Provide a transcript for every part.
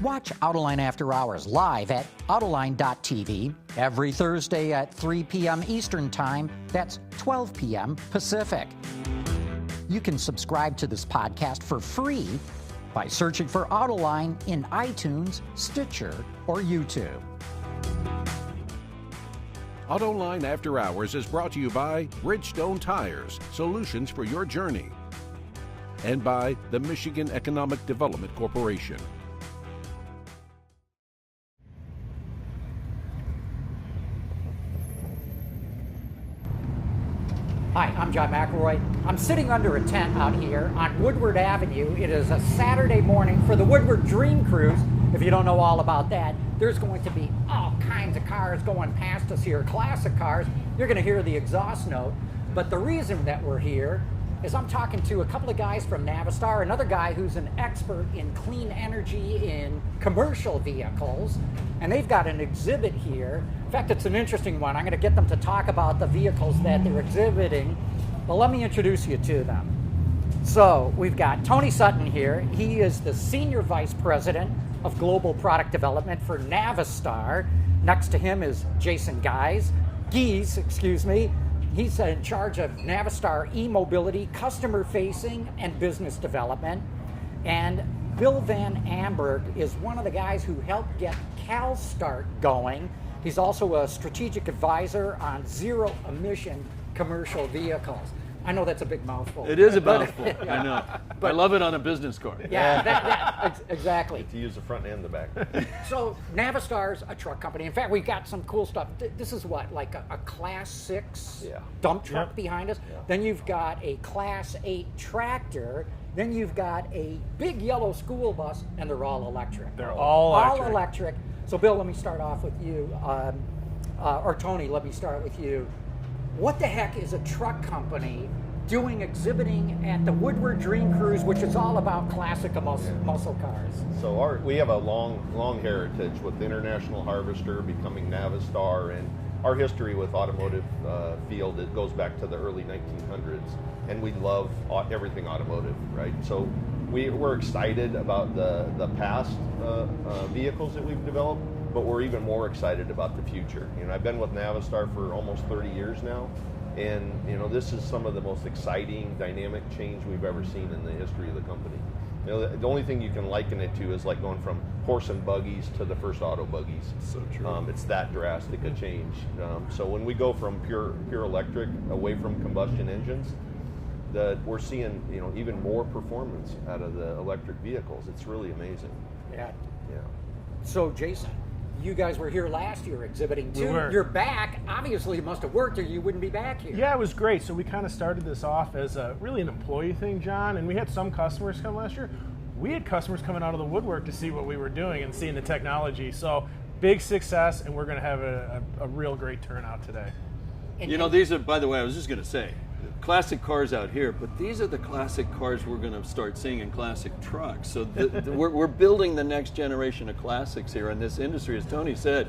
Watch Autoline After Hours live at Autoline.tv every Thursday at 3 p.m. Eastern Time. That's 12 p.m. Pacific. You can subscribe to this podcast for free by searching for Autoline in iTunes, Stitcher, or YouTube. Autoline After Hours is brought to you by Bridgestone Tires, solutions for your journey, and by the Michigan Economic Development Corporation. Hi, I'm John McElroy. I'm sitting under a tent out here on Woodward Avenue. It is a Saturday morning for the Woodward Dream Cruise. If you don't know all about that, there's going to be all kinds of cars going past us here, classic cars. You're going to hear the exhaust note. But the reason that we're here is I'm talking to a couple of guys from Navistar, another guy who's an expert in clean energy in commercial vehicles, and they've got an exhibit here. In fact, it's an interesting one. I'm going to get them to talk about the vehicles that they're exhibiting, but let me introduce you to them. So we've got Tony Sutton here. He is the Senior Vice President of Global Product Development for Navistar. Next to him is Jason Gies. He's in charge of Navistar eMobility, customer-facing, and business development. And Bill Van Amburg is one of the guys who helped get Calstart going. He's also a strategic advisor on zero-emission commercial vehicles. I know that's a big mouthful. It is a mouthful, yeah. I know. But I love it on a business card. Yeah, exactly. To use the front and the back. So Navistar's a truck company. In fact, we've got some cool stuff. This is what, like a Class 6 dump truck behind us? Yeah. Then you've got a Class 8 tractor. Then you've got a big yellow school bus, and they're all electric. They're all electric. So Bill, let me start off with you. Or Tony, let me start with you. What the heck is a truck company doing exhibiting at the Woodward Dream Cruise, which is all about classic muscle cars? So we have a long heritage with International Harvester becoming Navistar, and our history with automotive field, it goes back to the early 1900s, and we love everything automotive, right? So we're excited about the past vehicles that we've developed, but we're even more excited about the future. You know, I've been with Navistar for almost 30 years now, and you know, this is some of the most exciting, dynamic change we've ever seen in the history of the company. You know, the only thing you can liken it to is like going from horse and buggies to the first auto buggies. So true. It's that drastic a change. So when we go from pure electric away from combustion engines, we're seeing, you know, even more performance out of the electric vehicles. It's really amazing. Yeah. Yeah. So Jason, you guys were here last year exhibiting too. You're back. Obviously, it must have worked or you wouldn't be back here. Yeah, it was great. So we kind of started this off as really an employee thing, John, and we had some customers come last year. We had customers coming out of the woodwork to see what we were doing and seeing the technology. So big success, and we're going to have a real great turnout today. And, you know, these are, by the way, I was just going to say, classic cars out here, but these are the classic cars we're going to start seeing in classic trucks. So we're building the next generation of classics here in this industry. As Tony said,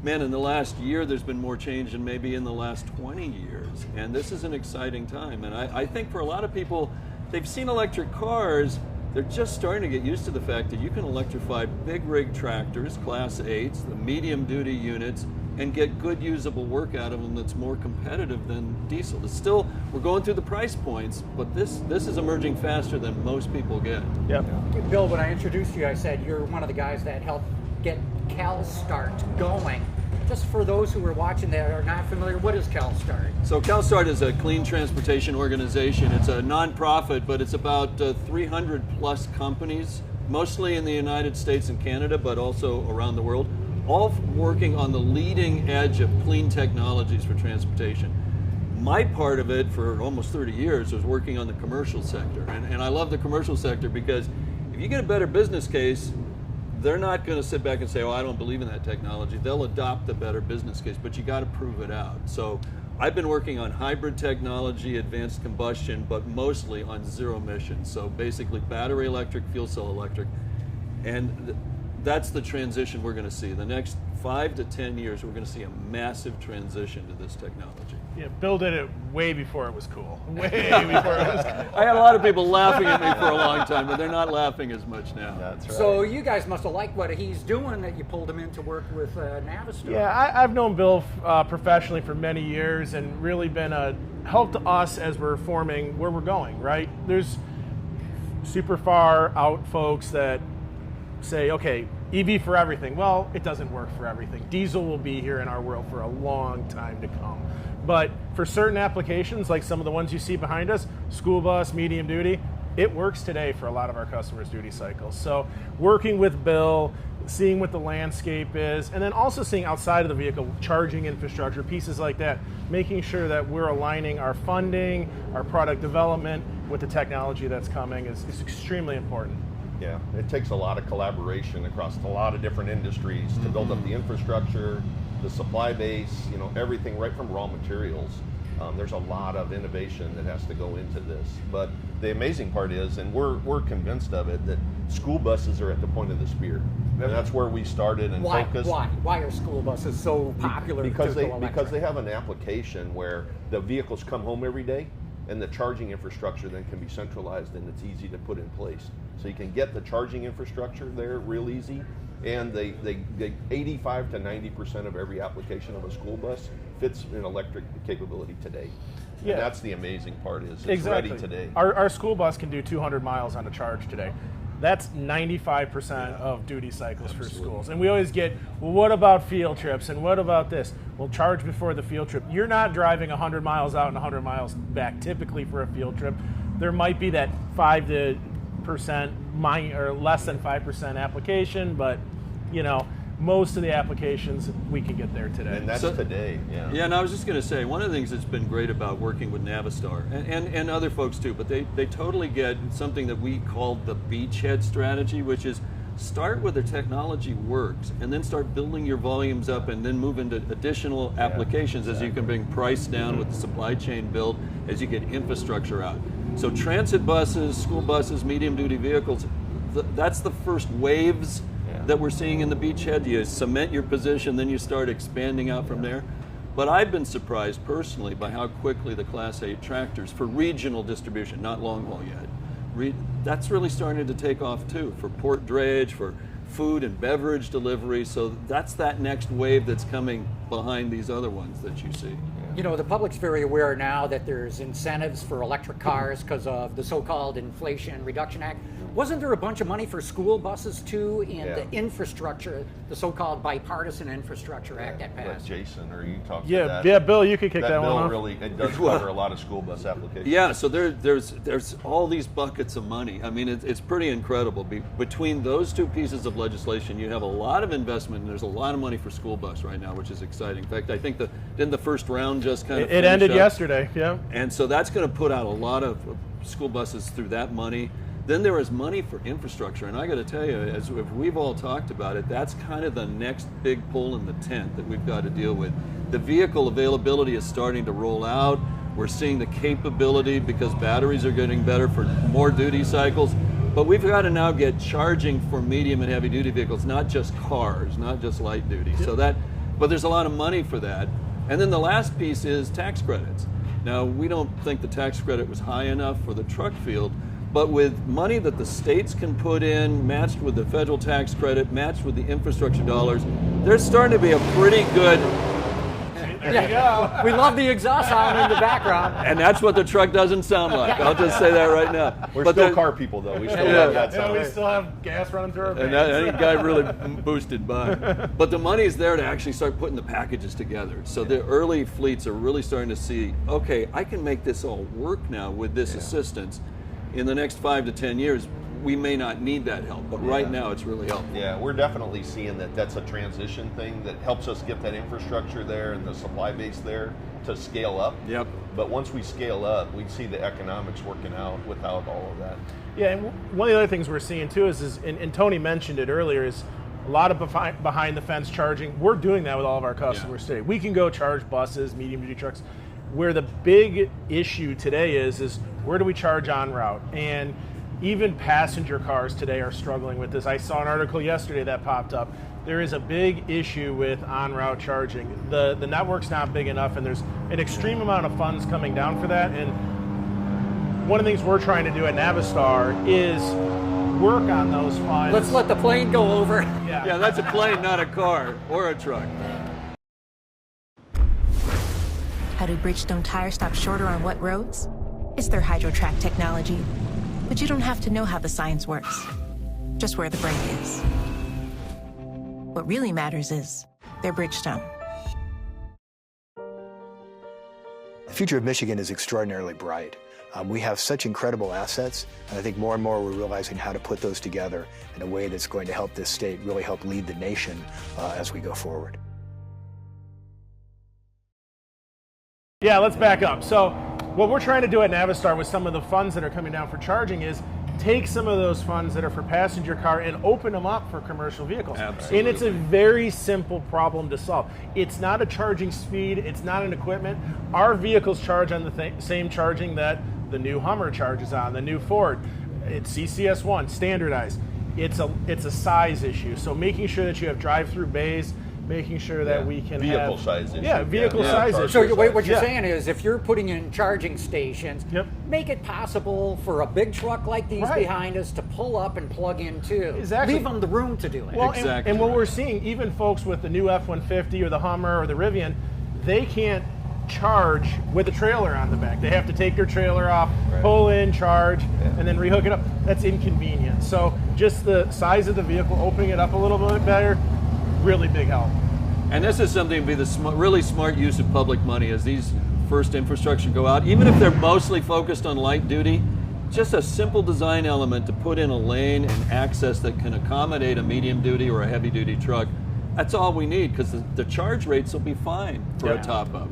man, in the last year there's been more change than maybe in the last 20 years. And this is an exciting time. And I think for a lot of people, they've seen electric cars, they're just starting to get used to the fact that you can electrify big rig tractors, Class 8s, the medium duty units, and get good usable work out of them that's more competitive than diesel. It's still, we're going through the price points, but this is emerging faster than most people get. Yep. Bill, when I introduced you, I said you're one of the guys that helped get Calstart going. Just for those who are watching that are not familiar, what is Calstart? So Calstart is a clean transportation organization. It's a nonprofit, but it's about 300 plus companies, mostly in the United States and Canada, but also around the world, all working on the leading edge of clean technologies for transportation. My part of it for almost 30 years was working on the commercial sector. And I love the commercial sector because if you get a better business case, they're not going to sit back and say, oh, I don't believe in that technology. They'll adopt the better business case, but you got to prove it out. So I've been working on hybrid technology, advanced combustion, but mostly on zero emissions. So basically battery electric, fuel cell electric. And that's the transition we're going to see. The next 5 to 10 years, we're going to see a massive transition to this technology. Bill did it way before it was cool. Way before it was cool. I had a lot of people laughing at me for a long time, but they're not laughing as much now. That's right. So you guys must have liked what he's doing that you pulled him in to work with Navistar. Yeah, I've known Bill professionally for many years and really been a help to us as we're forming where we're going, right? There's super far out folks that say, okay, EV for everything. Well, it doesn't work for everything. Diesel will be here in our world for a long time to come. But for certain applications, like some of the ones you see behind us, school bus, medium duty, it works today for a lot of our customers' duty cycles. So working with Bill, seeing what the landscape is, and then also seeing outside of the vehicle, charging infrastructure, pieces like that, making sure that we're aligning our funding, our product development with the technology that's coming is extremely important. Yeah, it takes a lot of collaboration across a lot of different industries to build up the infrastructure, the supply base, everything right from raw materials. There's a lot of innovation that has to go into this. But the amazing part is, and we're convinced of it, that school buses are at the point of the spear. And that's where we started and focused. Why are school buses so popular? Because they have an application where the vehicles come home every day, and the charging infrastructure then can be centralized and it's easy to put in place. So you can get the charging infrastructure there real easy, and they 85 to 90% of every application of a school bus fits an electric capability today. Yeah. And that's the amazing part is it's ready today. Our school bus can do 200 miles on a charge today. That's 95% of duty cycles for schools. And we always get, well, what about field trips? And what about this? Well, charge before the field trip. You're not driving 100 miles out and 100 miles back typically for a field trip. There might be that 5% or less than 5% application, but most of the applications we can get there today. And that's today, yeah. Yeah, and I was just going to say, one of the things that's been great about working with Navistar, and other folks too, but they totally get something that we called the beachhead strategy, which is start where the technology works, and then start building your volumes up, and then move into additional applications as you can bring price down with the supply chain build, as you get infrastructure out. So transit buses, school buses, medium duty vehicles, that's the first waves that we're seeing in the beachhead. You cement your position, then you start expanding out from there. But I've been surprised personally by how quickly the Class 8 tractors for regional distribution, not long haul yet, that's really starting to take off too, for port drayage, for food and beverage delivery. So that's that next wave that's coming behind these other ones that you see. The public's very aware now that there's incentives for electric cars because of the so-called Inflation Reduction Act. Wasn't there a bunch of money for school buses too in the infrastructure, the so-called Bipartisan Infrastructure Act that passed? Jason, or you talked about that? Yeah, Bill, you could kick that one off. Really, it does cover a lot of school bus applications. Yeah, so there's all these buckets of money. I mean, it's pretty incredible. Between those two pieces of legislation, you have a lot of investment, and there's a lot of money for school bus right now, which is exciting. In fact, I think didn't the first round just kind of it ended yesterday, yeah. And so that's going to put out a lot of school buses through that money. Then there is money for infrastructure, and I got to tell you, as we've all talked about it, that's kind of the next big pull in the tent that we've got to deal with. The vehicle availability is starting to roll out. We're seeing the capability because batteries are getting better for more duty cycles. But we've got to now get charging for medium and heavy duty vehicles, not just cars, not just light duty. So but there's a lot of money for that. And then the last piece is tax credits. Now, we don't think the tax credit was high enough for the truck field, but with money that the states can put in, matched with the federal tax credit, matched with the infrastructure dollars, there's starting to be a pretty good... There you go. We love the exhaust sound in the background. And that's what the truck doesn't sound like. I'll just say that right now. We're still car people, though. We still have that sound. We still have gas running through our veins. And that guy really boosted by. But the money is there to actually start putting the packages together. So the early fleets are really starting to see, okay, I can make this all work now with this assistance. In the next 5 to 10 years, we may not need that help, but right now it's really helpful. Yeah, we're definitely seeing that's a transition thing that helps us get that infrastructure there and the supply base there to scale up. Yep. But once we scale up, we see the economics working out without all of that. Yeah, and one of the other things we're seeing too is and Tony mentioned it earlier, is a lot of behind the fence charging. We're doing that with all of our customers today. We can go charge buses, medium duty trucks. Where the big issue today is where do we charge en route? And even passenger cars today are struggling with this. I saw an article yesterday that popped up there is a big issue with on-route charging. The network's not big enough, and there's an extreme amount of funds coming down for that. And one of the things we're trying to do at Navistar is work on those funds. Let's let the plane go over. Yeah, that's a plane, not a car or a truck. How do Bridgestone tires stop shorter on wet roads? It's their HydroTrack technology. But you don't have to know how the science works, just where the brake is. What really matters is their Bridgestone. The future of Michigan is extraordinarily bright. We have such incredible assets, and I think more and more we're realizing how to put those together in a way that's going to help this state really help lead the nation as we go forward. Yeah, let's back up. So what we're trying to do at Navistar with some of the funds that are coming down for charging is take some of those funds that are for passenger car and open them up for commercial vehicles. Absolutely. And it's a very simple problem to solve. It's not a charging speed, it's not an equipment. Our vehicles charge on the same charging that the new Hummer charges on, the new Ford. It's CCS1, standardized. It's a size issue. So making sure that you have drive-through bays, making sure that we can vehicle have size issue. vehicle size issue. So what you're saying is, if you're putting in charging stations, Make it possible for a big truck like these behind us to pull up and plug in too. Exactly. Leave them the room to do it. Well, Exactly and what right. we're seeing, even folks with the new F-150 or the Hummer or the Rivian, they can't charge with a trailer on the back. They have to take their trailer off, pull in, charge, and then rehook it up. That's inconvenient. So just the size of the vehicle, opening it up a little bit better, really big help. And this is something to be the really smart use of public money as these first infrastructure go out. Even if they're mostly focused on light duty, just a simple design element to put in a lane and access that can accommodate a medium duty or a heavy duty truck. That's all we need, because the charge rates will be fine for a top up.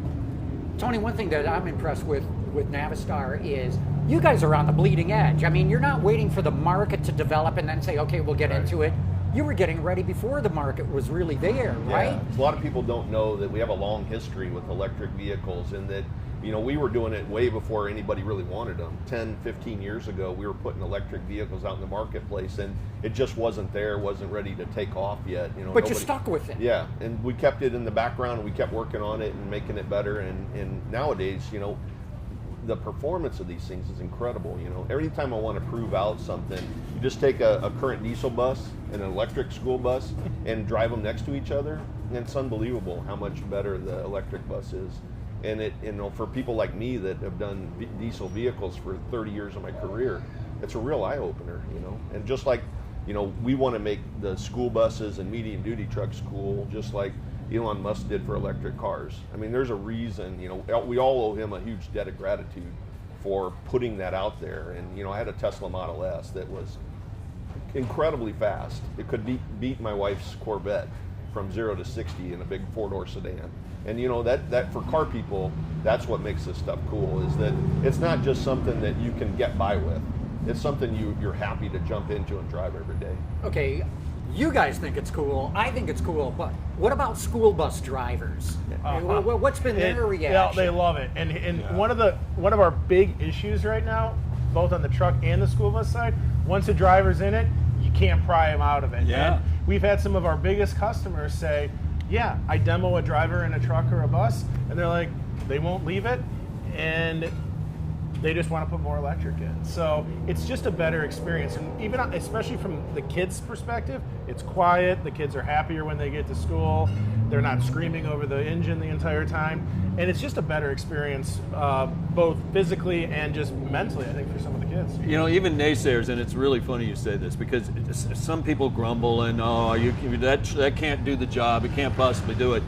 Tony, one thing that I'm impressed with Navistar is you guys are on the bleeding edge. I mean, you're not waiting for the market to develop and then say, okay, we'll get into it. You were getting ready before the market was really there, right? Yeah. A lot of people don't know that we have a long history with electric vehicles, and that, you know, we were doing it way before anybody really wanted them. 10, 15 years ago, we were putting electric vehicles out in the marketplace, and it just wasn't there, wasn't ready to take off yet. You know, But you stuck with it. Yeah, and we kept it in the background, and we kept working on it and making it better, and nowadays, you know, the performance of these things is incredible. You know, every time I want to prove out something, you just take a current diesel bus and an electric school bus and drive them next to each other, and it's unbelievable how much better the electric bus is. And it, you know, for people like me that have done diesel vehicles for 30 years of my career, it's a real eye opener. You know, and just like, you know, we want to make the school buses and medium duty trucks cool, just like Elon Musk did for electric cars. I mean, there's a reason, you know, we all owe him a huge debt of gratitude for putting that out there. And, you know, I had a Tesla Model S that was incredibly fast. It could beat my wife's Corvette from 0 to 60 in a big 4-door sedan. And, you know, that for car people, that's what makes this stuff cool, is that it's not just something that you can get by with. It's something you're happy to jump into and drive every day. Okay, you guys think it's cool. I think it's cool, but what about school bus drivers? What's been their reaction? Yeah, they love it. And one of our big issues right now, both on the truck and the school bus side, once a driver's in it, you can't pry them out of it. Yeah. And we've had some of our biggest customers say, yeah, I demo a driver in a truck or a bus, and they're like, they won't leave it, and they just want to put more electric in. So it's just a better experience. And even, especially from the kids' perspective, it's quiet. The kids are happier when they get to school. They're not screaming over the engine the entire time. And it's just a better experience, both physically and just mentally, I think, for some of the kids. You know, even naysayers, and it's really funny you say this, because some people grumble and, that can't do the job, it can't possibly do it.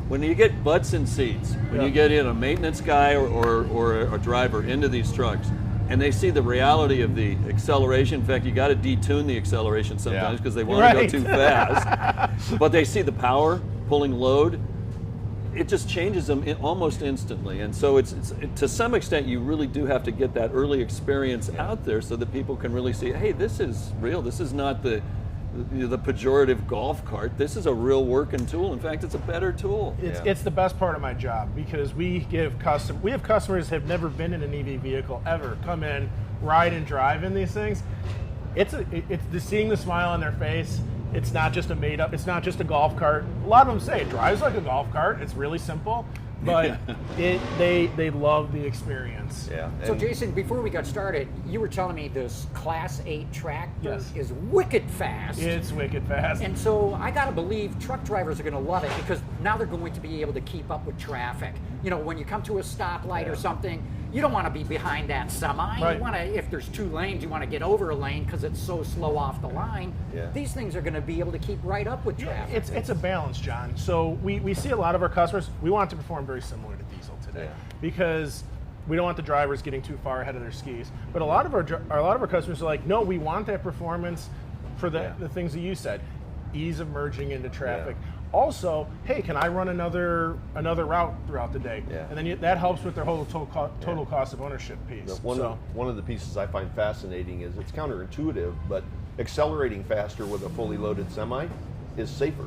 When you get butts in seats, when you get in a maintenance guy or a driver into these trucks, and they see the reality of the acceleration. In fact, you got to detune the acceleration sometimes because they want to go too fast. But they see the power pulling load. It just changes them almost instantly. And so it's to some extent, you really do have to get that early experience out there so that people can really see, hey, this is real. This is not the pejorative golf cart. This is a real working tool. In fact, it's a better tool. It's the best part of my job, because we have customers that have never been in an EV vehicle ever come in, ride and drive in these things. It's seeing the smile on their face It's not just it's not just a golf cart. A lot of them say it drives like a golf cart. It's really simple, but they love the experience. Yeah. So Jason, before we got started, you were telling me this Class 8 tractor Yes. is wicked fast. It's wicked fast. And so I gotta believe truck drivers are gonna love it because now they're going to be able to keep up with traffic. You know, when you come to a stoplight or something, you don't want to be behind that semi. Right. You want to, if there's 2 lanes, you want to get over a lane because it's so slow off the line. Yeah. These things are going to be able to keep right up with traffic. It's a balance, John. So we see a lot of our customers, we want it to perform very similar to diesel today because we don't want the drivers getting too far ahead of their skis. But a lot of our customers are like, no, we want that performance for the things that you said, ease of merging into traffic. Also, hey, can I run another route throughout the day? Yeah. And then that helps with their whole total cost of ownership piece. One of the pieces I find fascinating is it's counterintuitive, but accelerating faster with a fully loaded semi is safer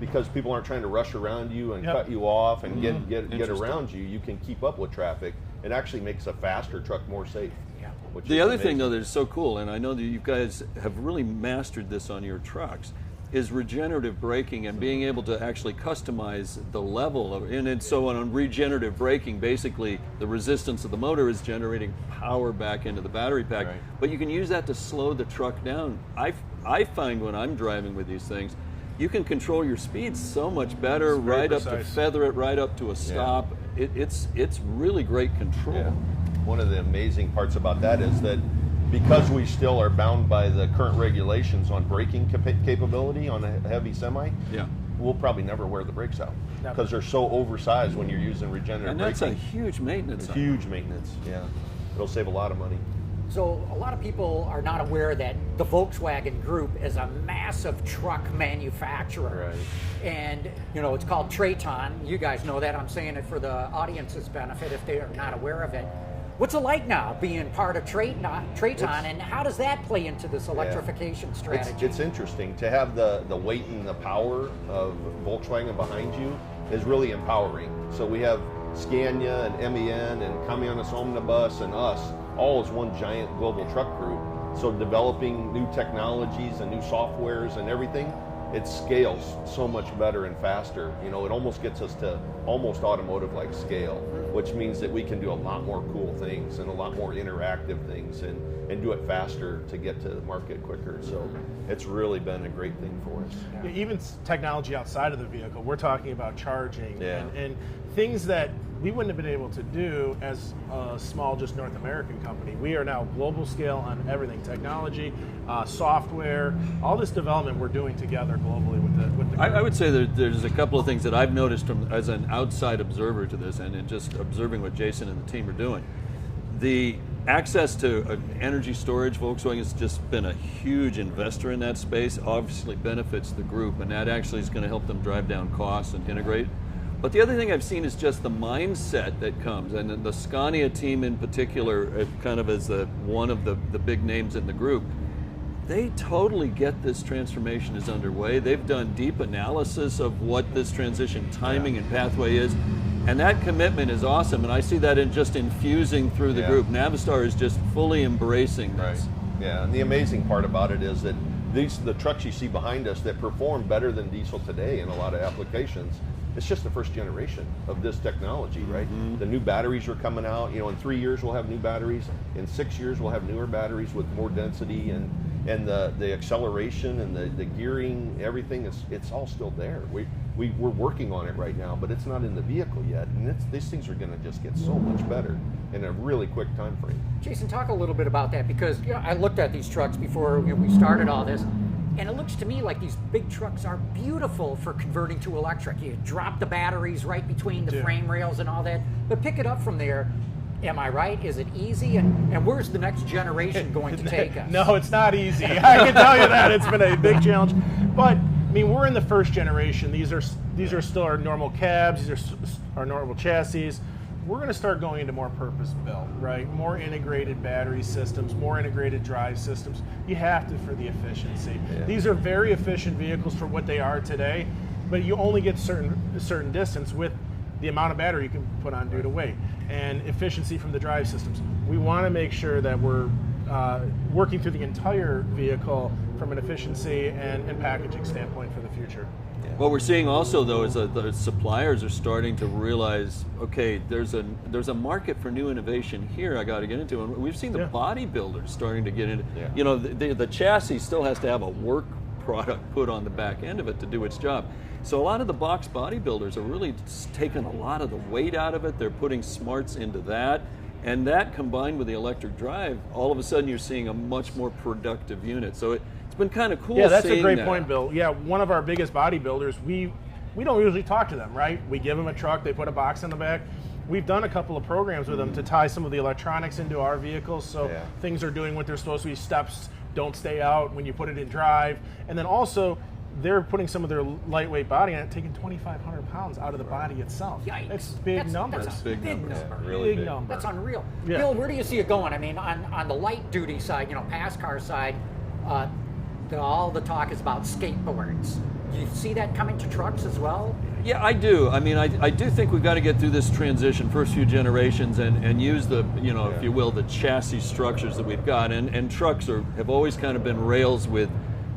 because people aren't trying to rush around you and cut you off and get around you. You can keep up with traffic. It actually makes a faster truck more safe. Yeah. The other thing, though, that is so cool, and I know that you guys have really mastered this on your trucks, is regenerative braking and being able to actually customize the level of, and so on regenerative braking, basically the resistance of the motor is generating power back into the battery pack, but you can use that to slow the truck down. I find when I'm driving with these things, you can control your speed so much better, right up to feather it, right up to a stop. It's really great control. Yeah. One of the amazing parts about that is that because we still are bound by the current regulations on braking capability on a heavy semi, we'll probably never wear the brakes out because they're so oversized when you're using regenerative braking. And that's a huge maintenance. Huge maintenance, It'll save a lot of money. So a lot of people are not aware that the Volkswagen Group is a massive truck manufacturer. Right. And, you know, it's called Traton. You guys know that. I'm saying it for the audience's benefit if they are not aware of it. What's it like now being part of Traton, and how does that play into this electrification strategy? It's interesting to have the weight and the power of Volkswagen behind you is really empowering. So we have Scania and MEN and Camiones Omnibus and us all as one giant global truck group. So developing new technologies and new softwares and everything, it scales so much better and faster. You know, it almost gets us to almost automotive-like scale, which means that we can do a lot more cool things and a lot more interactive things and do it faster to get to the market quicker. So it's really been a great thing for us. Yeah, even technology outside of the vehicle, we're talking about charging and things that we wouldn't have been able to do as a small, just North American company. We are now global scale on everything, technology, software, all this development we're doing together globally with the I would say that there's a couple of things that I've noticed as an outside observer to this and just observing what Jason and the team are doing. The access to energy storage, Volkswagen has just been a huge investor in that space, obviously benefits the group, and that actually is going to help them drive down costs and integrate. But the other thing I've seen is just the mindset that comes, and the Scania team in particular, kind of as one of the big names in the group, they totally get this transformation is underway. They've done deep analysis of what this transition timing and pathway is, and that commitment is awesome, and I see that in just infusing through the group. Navistar is just fully embracing this. Right. Yeah, and the amazing part about it is that the trucks you see behind us that perform better than diesel today in a lot of applications, it's just the first generation of this technology, right? The new batteries are coming out. You know, in 3 years we'll have new batteries. In 6 years we'll have newer batteries with more density and the acceleration and the gearing, everything. It's all still there. We're working on it right now, but it's not in the vehicle yet. And these things are going to just get so much better in a really quick time frame. Jason, talk a little bit about that because I looked at these trucks before we started all this. And it looks to me like these big trucks are beautiful for converting to electric. You drop the batteries right between the frame rails and all that, but pick it up from there. Am I right? Is it easy? And where's the next generation going to take us? No, it's not easy. I can tell you that. It's been a big challenge. But, I mean, we're in the first generation. These are still our normal cabs. These are our normal chassis. We're going to start going into more purpose-built, right? More integrated battery systems, more integrated drive systems. You have to for the efficiency. Yeah. These are very efficient vehicles for what they are today, but you only get a certain distance with the amount of battery you can put on due to weight and efficiency from the drive systems. We want to make sure that we're working through the entire vehicle from an efficiency and packaging standpoint for the future. What we're seeing also, though, is that the suppliers are starting to realize, okay, there's a market for new innovation here I got to get into. And we've seen the bodybuilders starting to get into, you know, the chassis still has to have a work product put on the back end of it to do its job. So a lot of the box bodybuilders are really taking a lot of the weight out of it. They're putting smarts into that. And that combined with the electric drive, all of a sudden you're seeing a much more productive unit. So it's been kind of cool. Yeah, that's a seeing great that. point, Bill. Yeah, one of our biggest bodybuilders, we don't usually talk to them, right? We give them a truck, they put a box in the back. We've done a couple of programs with them to tie some of the electronics into our vehicles, so things are doing what they're supposed to be. Steps don't stay out when you put it in drive. And then also, they're putting some of their lightweight body on it, taking 2,500 pounds out of the body itself. Yikes. That's big numbers. That's a big number. Yeah, really big. Number. That's unreal. Yeah. Bill, where do you see it going? I mean, on the light duty side, you know, pass car side, all the talk is about skateboards. Do you see that coming to trucks as well? Yeah, I do. I mean, I do think we've got to get through this transition, first few generations, and use the, you know, if you will, the chassis structures that we've got. And trucks have always kind of been rails with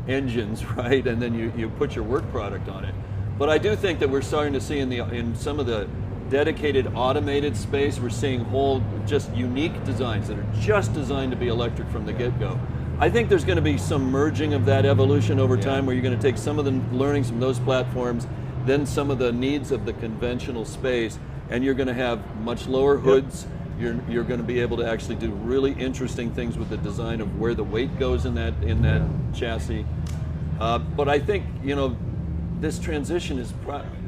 engines, right? And then you put your work product on it. But I do think that we're starting to see in some of the dedicated automated space, we're seeing whole just unique designs that are just designed to be electric from the get-go. I think there's going to be some merging of that evolution over time, where you're going to take some of the learnings from those platforms, then some of the needs of the conventional space, and you're going to have much lower hoods. You're going to be able to actually do really interesting things with the design of where the weight goes in that chassis. But I think, you know, this transition is,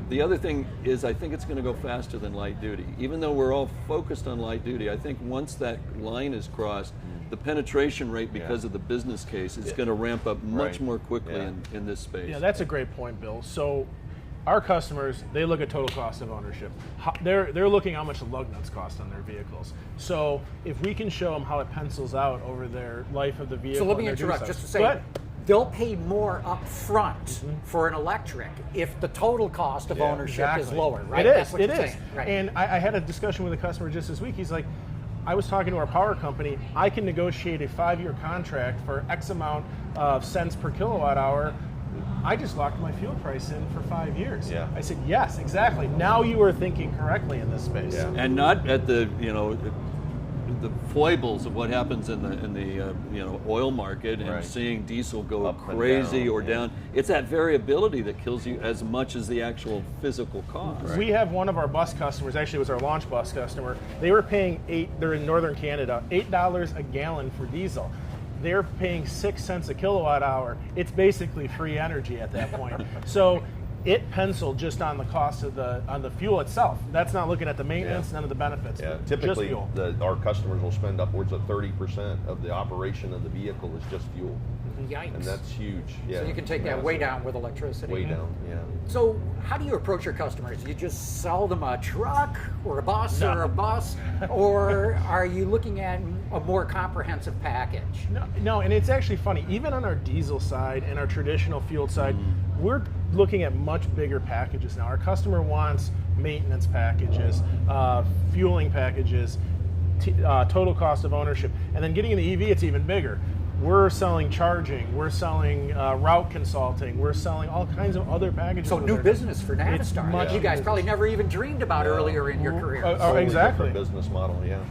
the other thing is, I think it's going to go faster than light duty. Even though we're all focused on light duty, I think once that line is crossed, the penetration rate, because of the business case, is going to ramp up much more quickly in this space. Yeah, that's a great point, Bill. So our customers, they look at total cost of ownership. They're looking how much the lug nuts cost on their vehicles. So if we can show them how it pencils out over their life of the vehicle. So let me interrupt just to say, they'll pay more up front for an electric if the total cost of ownership is lower, right? It is. That's what It you're is. saying, right? And I had a discussion with a customer just this week. He's like, I was talking to our power company. I can negotiate a 5-year contract for X amount of cents per kilowatt hour. I just locked my fuel price in for 5 years. Yeah. I said, yes, exactly. Now you are thinking correctly in this space. Yeah. And not at the, you know, the foibles of what happens in the you know, oil market and seeing diesel go up crazy down, or down. It's that variability that kills you as much as the actual physical cost. Right. We have one of our bus customers, actually it was our launch bus customer, they were paying they're in northern Canada, $8 a gallon for diesel. They're paying 6 cents a kilowatt hour. It's basically free energy at that point. So it penciled just on the cost of the fuel itself. That's not looking at the maintenance, none of the benefits. Yeah, typically just fuel. Our customers will spend upwards of 30% of the operation of the vehicle is just fuel. Yikes. And that's huge. Yeah. So you can take that way down with electricity. Way down, yeah. So how do you approach your customers? You just sell them a truck or a bus or a bus, or are you looking at a more comprehensive package? No, and it's actually funny. Even on our diesel side and our traditional fuel side, we're looking at much bigger packages now. Our customer wants maintenance packages, fueling packages, total cost of ownership, and then getting in the EV, it's even bigger. We're selling charging, we're selling route consulting, we're selling all kinds of other packages. So new business for Navistar. You guys probably never even dreamed about earlier in your career. Exactly. Business model, yeah.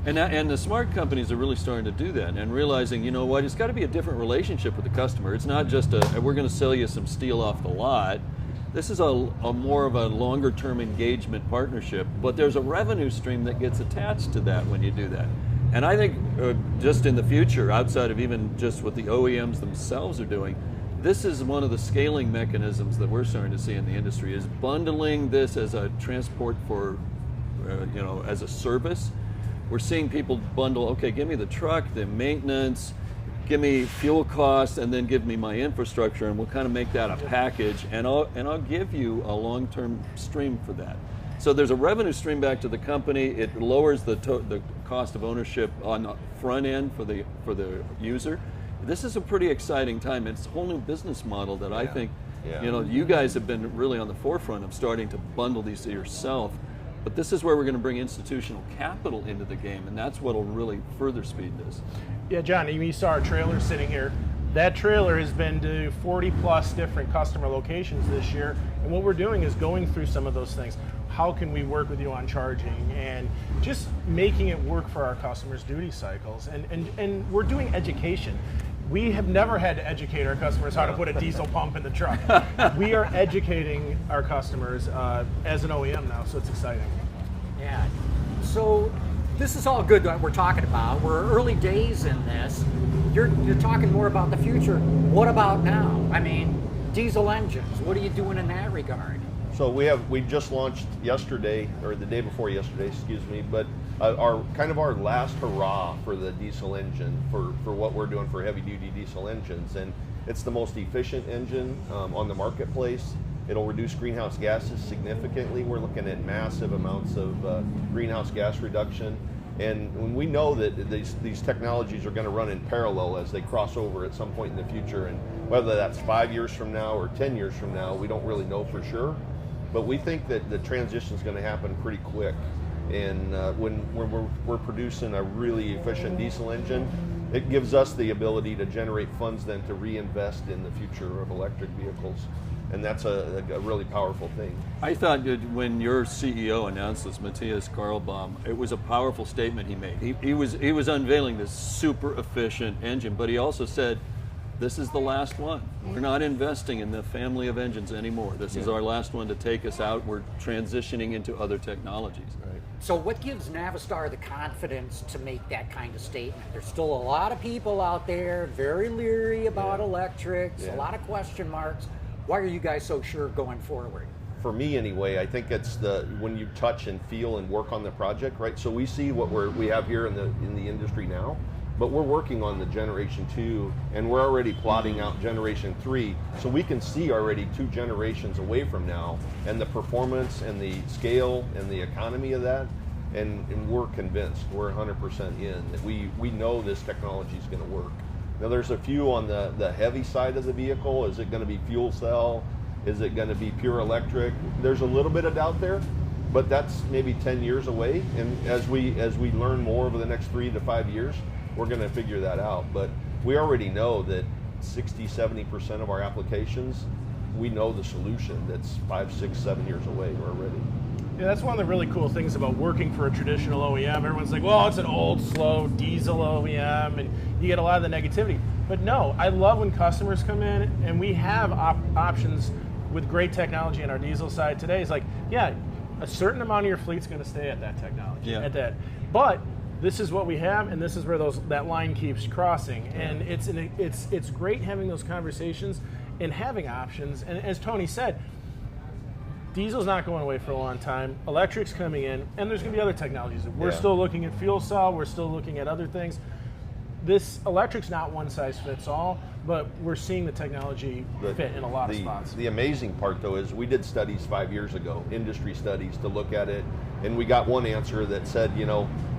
And the smart companies are really starting to do that and realizing, you know what, it's got to be a different relationship with the customer. It's not just we're going to sell you some steel off the lot. This is a more of a longer term engagement partnership, but there's a revenue stream that gets attached to that when you do that. And I think just in the future, outside of even just what the OEMs themselves are doing, this is one of the scaling mechanisms that we're starting to see in the industry, is bundling this as a transport for, you know, as a service. We're seeing people bundle, okay, give me the truck, the maintenance, give me fuel costs, and then give me my infrastructure, and we'll kind of make that a package, and I'll give you a long-term stream for that. So there's a revenue stream back to the company. It lowers the cost of ownership on the front end for the user. This is a pretty exciting time. It's a whole new business model that I think, you know, you guys have been really on the forefront of starting to bundle these to yourself. But this is where we're going to bring institutional capital into the game, and that's what will really further speed this. Yeah, John, you saw our trailer sitting here. That trailer has been to 40 plus different customer locations this year, and what we're doing is going through some of those things. How can we work with you on charging and just making it work for our customers' duty cycles? And we're doing education. We have never had to educate our customers how to put a diesel pump in the truck. We are educating our customers as an OEM now, so it's exciting. Yeah. So this is all good that we're talking about. We're early days in this. You're talking more about the future. What about now? I mean, diesel engines. What are you doing in that regard? So we just launched yesterday, or the day before yesterday, excuse me, but our last hurrah for the diesel engine, for what we're doing for heavy duty diesel engines. And it's the most efficient engine on the marketplace. It'll reduce greenhouse gases significantly. We're looking at massive amounts of greenhouse gas reduction. And when we know that these technologies are going to run in parallel as they cross over at some point in the future, and whether that's 5 years from now or 10 years from now, we don't really know for sure. But we think that the transition is going to happen pretty quick. And when we're producing a really efficient diesel engine, it gives us the ability to generate funds then to reinvest in the future of electric vehicles. And that's a really powerful thing. I thought that when your CEO announced this, Matthias Karlbaum, it was a powerful statement he made. He was unveiling this super efficient engine, but he also said, this is the last one. We're not investing in the family of engines anymore. This is our last one to take us out. We're transitioning into other technologies. Right. So what gives Navistar the confidence to make that kind of statement? There's still a lot of people out there very leery about electrics, a lot of question marks. Why are you guys so sure going forward? For me anyway, I think it's when you touch and feel and work on the project, right? So we see what we have here in the industry now, but we're working on the generation 2, and we're already plotting out generation 3, so we can see already 2 generations away from now, and the performance and the scale and the economy of that, and we're convinced, we're 100% in, that we know this technology is going to work. Now there's a few on the heavy side of the vehicle. Is it going to be fuel cell? Is it going to be pure electric? There's a little bit of doubt there, but that's maybe 10 years away. And as we learn more over the next 3 to 5 years, we're going to figure that out. But we already know that 60-70% of our applications, we know the solution that's 5, 6, 7 years away already. Yeah, that's one of the really cool things about working for a traditional OEM. Everyone's like, well, it's an old, slow diesel OEM, and you get a lot of the negativity. But no, I love when customers come in, and we have options with great technology on our diesel side today. It's like, yeah, a certain amount of your fleet's going to stay at that technology, at that. But this is what we have, and this is where that line keeps crossing. And it's great having those conversations and having options. And as Tony said, diesel's not going away for a long time. Electric's coming in, and there's going to be other technologies. We're still looking at fuel cell. We're still looking at other things. This electric's not one size fits all, but we're seeing the technology fit in a lot of spots. The amazing part, though, is we did studies 5 years ago, industry studies, to look at it, and we got one answer that said,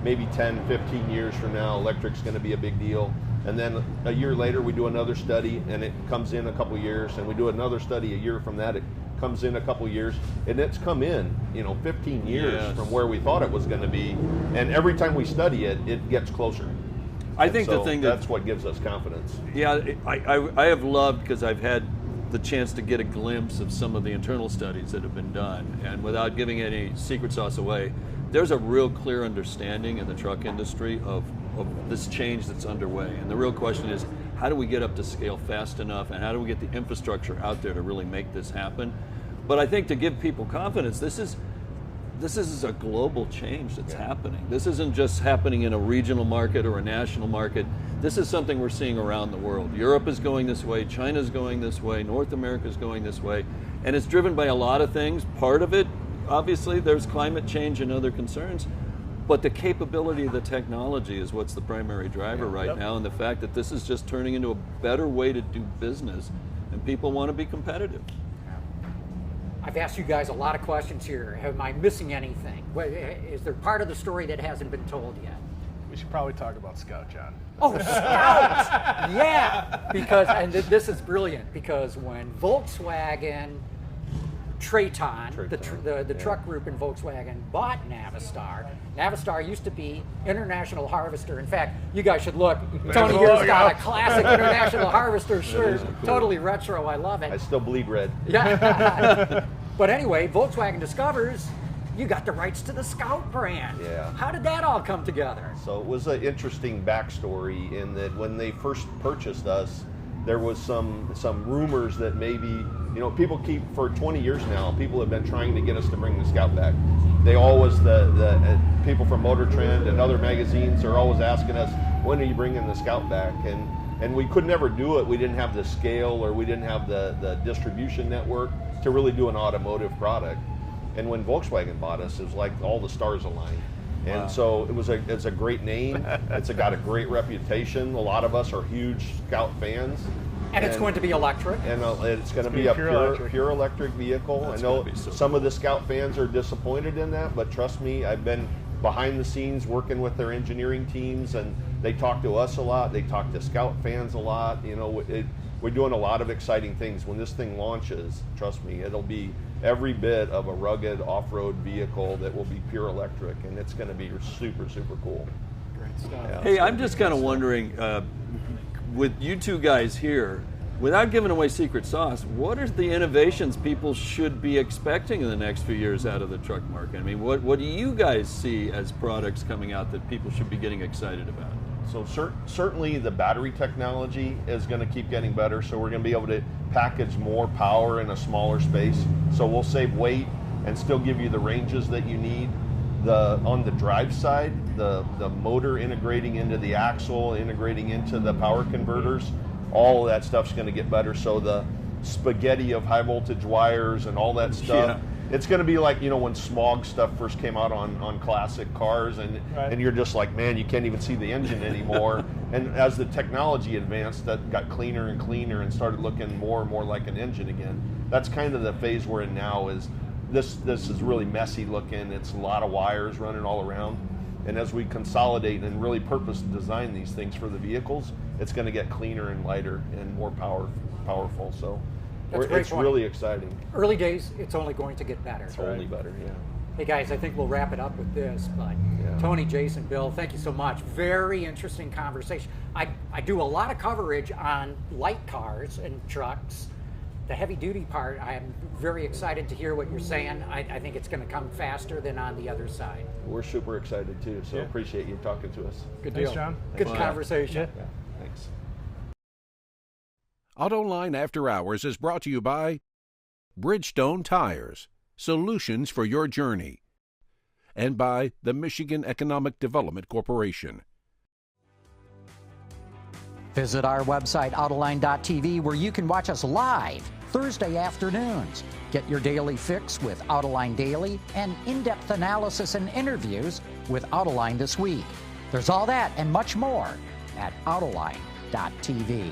maybe 10, 15 years from now, electric's going to be a big deal. And then a year later, we do another study, and it comes in a couple years, and we do another study a year from that. It comes in a couple years, and it's come in 15 years from where we thought it was going to be, and every time we study it, it gets closer. I think the thing that's what gives us confidence. Yeah, I have loved, because I've had the chance to get a glimpse of some of the internal studies that have been done, and without giving any secret sauce away, there's a real clear understanding in the truck industry of this change that's underway. And the real question is, how do we get up to scale fast enough, and how do we get the infrastructure out there to really make this happen? But I think to give people confidence, this is a global change that's happening. This isn't just happening in a regional market or a national market. This is something we're seeing around the world. Europe is going this way, China's going this way, North America's going this way, and it's driven by a lot of things. Part of it, obviously, there's climate change and other concerns, but the capability of the technology is what's the primary driver right now, and the fact that this is just turning into a better way to do business, and people want to be competitive. I've asked you guys a lot of questions here. Am I missing anything? Is there part of the story that hasn't been told yet? We should probably talk about Scout, John. Oh, Scout! Yeah! And this is brilliant, because when Volkswagen Traton, Traton, the truck group in Volkswagen, bought Navistar. Navistar used to be International Harvester. In fact, you guys should look. Tony here's got a classic International Harvester shirt. Cool. Totally retro. I love it. I still bleed red. Yeah. But anyway, Volkswagen discovers you got the rights to the Scout brand. Yeah. How did that all come together? So it was an interesting backstory in that when they first purchased us, there was some rumors that maybe, people keep, for 20 years now, people have been trying to get us to bring the Scout back. They always, the people from Motor Trend and other magazines are always asking us, when are you bringing the Scout back? And we could never do it. We didn't have the scale, or we didn't have the distribution network to really do an automotive product. And when Volkswagen bought us, it was like all the stars aligned. And Wow. so it's a great name. It's got a great reputation. A lot of us are huge Scout fans. And it's going to be electric. And it's going to be a pure electric vehicle. That's I know gonna be so some of the Scout fans are disappointed in that, but trust me, I've been behind the scenes working with their engineering teams, and they talk to us a lot. They talk to Scout fans a lot. We're doing a lot of exciting things. When this thing launches, trust me, it'll be every bit of a rugged off-road vehicle that will be pure electric, and it's going to be super, super cool. Great stuff. Yeah. Hey, I'm just kind of wondering, with you two guys here, without giving away secret sauce, what are the innovations people should be expecting in the next few years out of the truck market? I mean, what do you guys see as products coming out that people should be getting excited about? So certainly the battery technology is going to keep getting better, so we're going to be able to package more power in a smaller space. So we'll save weight and still give you the ranges that you need. On the drive side, the motor integrating into the axle, integrating into the power converters, all of that stuff's going to get better. So the spaghetti of high voltage wires and all that stuff, it's going to be like, when smog stuff first came out on classic cars, and you're just like, man, you can't even see the engine anymore. And as the technology advanced, that got cleaner and cleaner and started looking more and more like an engine again. That's kind of the phase we're in now. Is this is really messy looking. It's a lot of wires running all around. And as we consolidate and really purpose design these things for the vehicles, it's going to get cleaner and lighter and more powerful. So it's really exciting. Early days, it's only going to get better. It's only better, yeah. Hey guys, I think we'll wrap it up with this, but Tony, Jason, Bill, thank you so much. Very interesting conversation. I do a lot of coverage on light cars and trucks. The heavy duty part, I'm very excited to hear what you're saying. I think it's going to come faster than on the other side. We're super excited too, so appreciate you talking to us. Good Thanks, deal. John. Good conversation. Yeah, thanks. Autoline After Hours is brought to you by Bridgestone Tires, solutions for your journey, and by the Michigan Economic Development Corporation. Visit our website, Autoline.tv, where you can watch us live Thursday afternoons. Get your daily fix with Autoline Daily and in-depth analysis and interviews with Autoline This Week. There's all that and much more at Autoline.tv.